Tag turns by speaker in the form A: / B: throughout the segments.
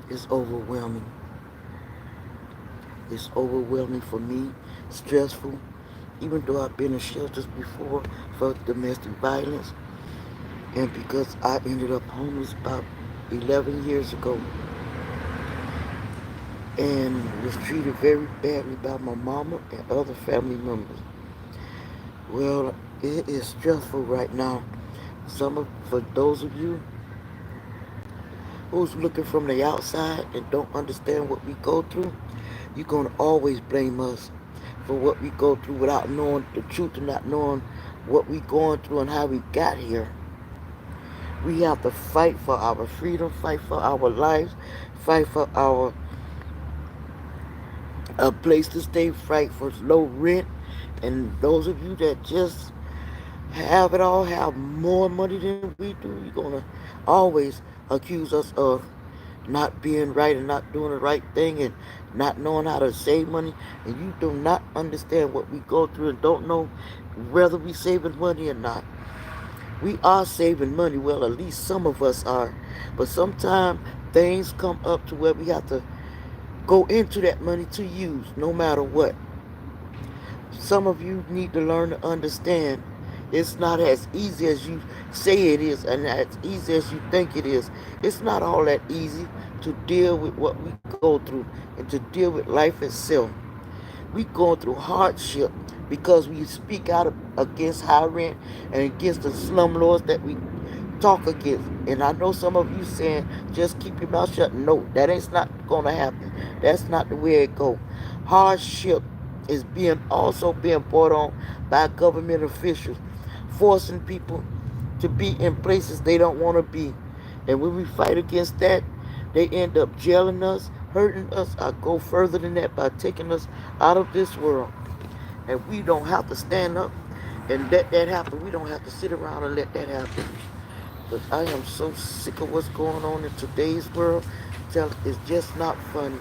A: It's overwhelming. It's overwhelming for me, stressful. Even though I've been in shelters before for domestic violence, and because I ended up homeless about 11 years ago and was treated very badly by my mama and other family members. Well, it is stressful right now. For those of you who's looking from the outside and don't understand what we go through, you're gonna always blame us for what we go through without knowing the truth and not knowing what we going through and how we got here. We have to fight for our freedom, fight for our lives, fight for our a place to stay, fight for low rent. And those of you that just have it all, have more money than we do, you're gonna always accuse us of not being right and not doing the right thing and not knowing how to save money. And you do not understand what we go through and don't know whether we saving money or not. We are saving money. Well, at least some of us are. But sometimes things come up to where we have to go into that money to use no matter what. Some of you need to learn to understand it's not as easy as you say it is and as easy as you think it is. It's not all that easy to deal with what we go through and to deal with life itself. We going through hardship because we speak out against high rent and against the slumlords that we talk against. And I know some of you saying, just keep your mouth shut. No, that ain't not gonna happen. That's not the way it go. Hardship is being also being brought on by government officials, forcing people to be in places they don't want to be. And when we fight against that, they end up jailing us, hurting us. I go further than that by taking us out of this world. And we don't have to stand up and let that happen. We don't have to sit around and let that happen. But I am so sick of what's going on in today's world. It's just not funny.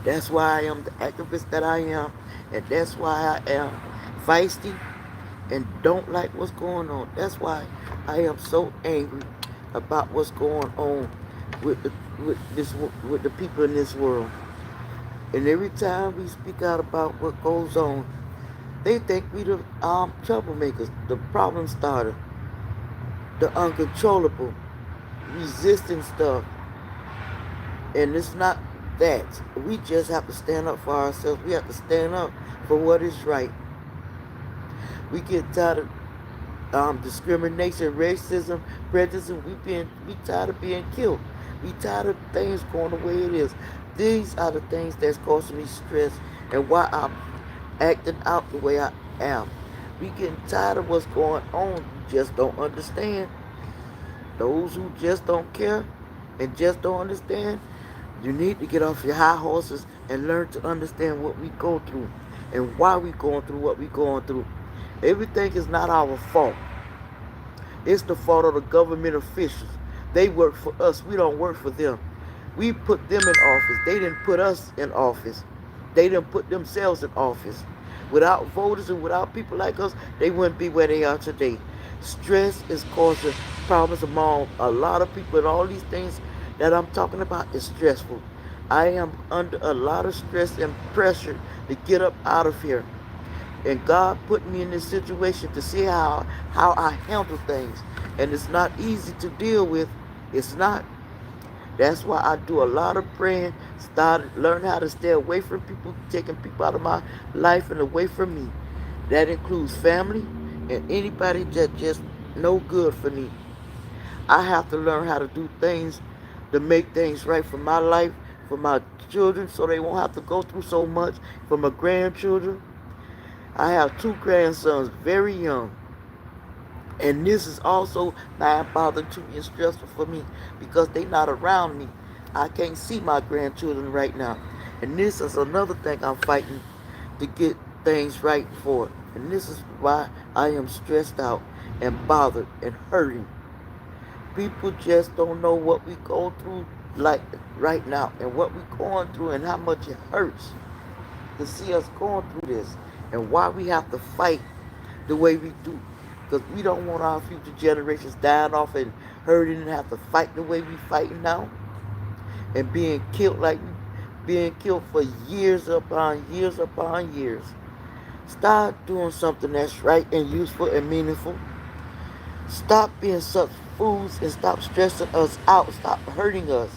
A: That's why I am the activist that I am. And that's why I am feisty and don't like what's going on. That's why I am so angry about what's going on with the, with the people in this world. And every time we speak out about what goes on, they think we the troublemakers, the problem starter, the uncontrollable, resisting stuff. And it's not that. We just have to stand up for ourselves. We have to stand up for what is right. We get tired of discrimination, racism, prejudice. We tired of being killed. We tired of things going the way it is. These are the things that's causing me stress and why I'm acting out the way I am. We getting tired of what's going on. You just don't understand. Those who just don't care and just don't understand, you need to get off your high horses and learn to understand what we go through and why we going through what we going through. Everything is not our fault. It's the fault of the government officials. They work for us. We don't work for them. We put them in office. They didn't put us in office. They didn't put themselves in office. Without voters and without people like us, they wouldn't be where they are today. Stress is causing problems among a lot of people, and all these things that I'm talking about is stressful. I am under a lot of stress and pressure to get up out of here. And God put me in this situation to see how I handle things. And it's not easy to deal with. It's not. That's why I do a lot of praying, started learn how to stay away from people, taking people out of my life and away from me. That includes family and anybody that just no good for me. I have to learn how to do things to make things right for my life, for my children, so they won't have to go through so much, for my grandchildren. I have two grandsons, very young. And this is also mind bothering to me and stressful for me because they not around me. I can't see my grandchildren right now. And this is another thing I'm fighting to get things right for. And this is why I am stressed out and bothered and hurting. People just don't know what we go through like right now and what we going through and how much it hurts to see us going through this and why we have to fight the way we do. Because we don't want our future generations dying off and hurting and have to fight the way we fighting now. and being killed for years upon years. Start doing something that's right and useful and meaningful. Stop being such fools and stop stressing us out. Stop hurting us,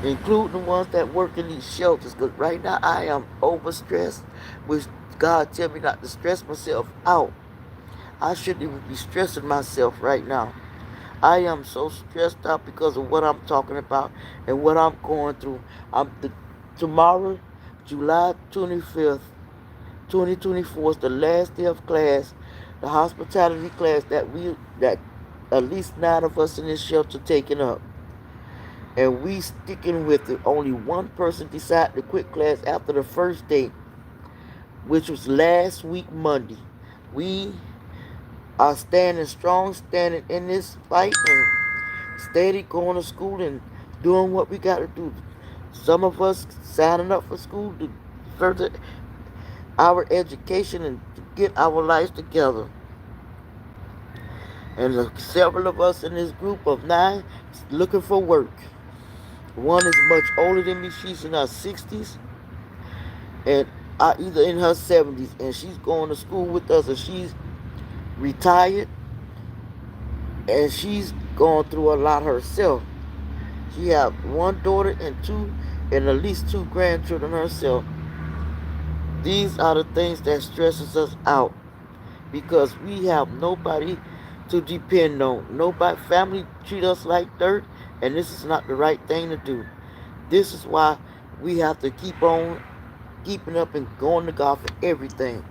A: including the ones that work in these shelters. Because right now I am overstressed, which God tell me not to stress myself out. I shouldn't even be stressing myself right now. I am so stressed out because of what I'm talking about and what I'm going through. Tomorrow, July 25th, 2024 is the last day of class, the hospitality class that at least 9 of us in this shelter taking up. And we sticking with it. Only one person decided to quit class after the first day, which was last week Monday. We are standing strong, standing in this fight and steady going to school and doing what we got to do. Some of us signing up for school to further our education and to get our lives together. And several of us in this group of 9 looking for work. One is much older than me. She's in her 60s and either in her 70s, and she's going to school with us, and she's retired, and she's going through a lot herself. She have one daughter and at least 2 grandchildren herself. These are the things that stresses us out because we have nobody to depend on. Nobody, family treat us like dirt, and this is not the right thing to do. This is why we have to keep on keeping up and going to God for everything.